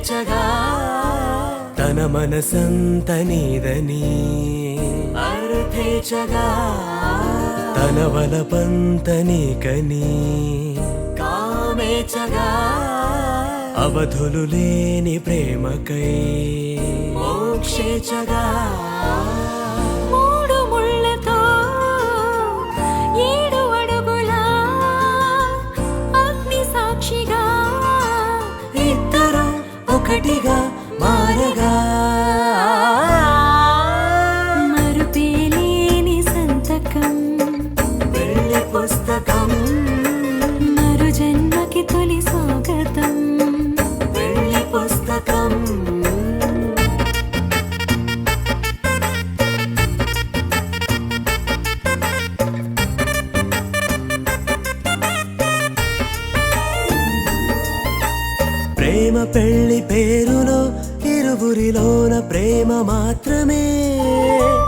పేచగా తన మనసంత నీదని అర్థేచగా తన వలపంత నీకని కామేచగా అవధులు లేని ప్రేమకై మోక్షేచగా మూడు ముళ్ళతో 7 అడుగుల అగ్ని సాక్షిగా ఇద్దరు ఒకటిగా మారగా మరుపేలేని సంతకం పెళ్లి పుస్తకం మరు జన్మకి తొలి స్వాగతం పెళ్లి పుస్తకం ప్రేమ పెళ్లి పేరులో ఇరువురిలోన ప్రేమ మాత్రమే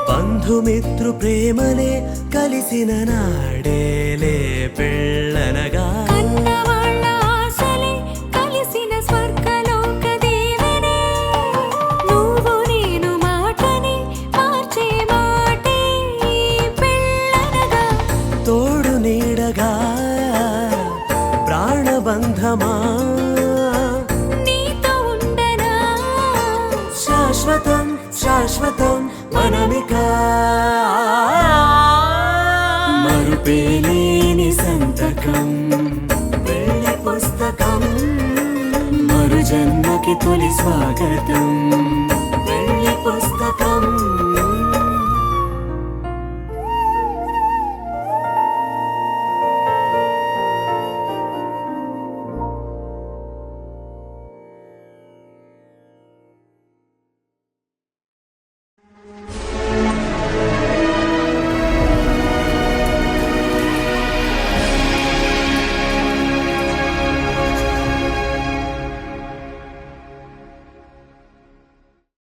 బంధుమిత్రు ప్రేమలే కలిసిన నాడేలే పెళ్ళనగా కన్నవాళ్ళ ఆశలే కలిసిన స్వర్గలోక దీవెనే నువ్వు నేను మాటని మార్చే మాటే పెళ్ళనగా తోడు నీడగా ప్రాణబంధమా నీతో ఉండనా శాశ్వతం శాశ్వతం మనమిక మరుపేలేని సంతకం పెళ్లి పుస్తకం మరు జన్మకి తొలి స్వాగతం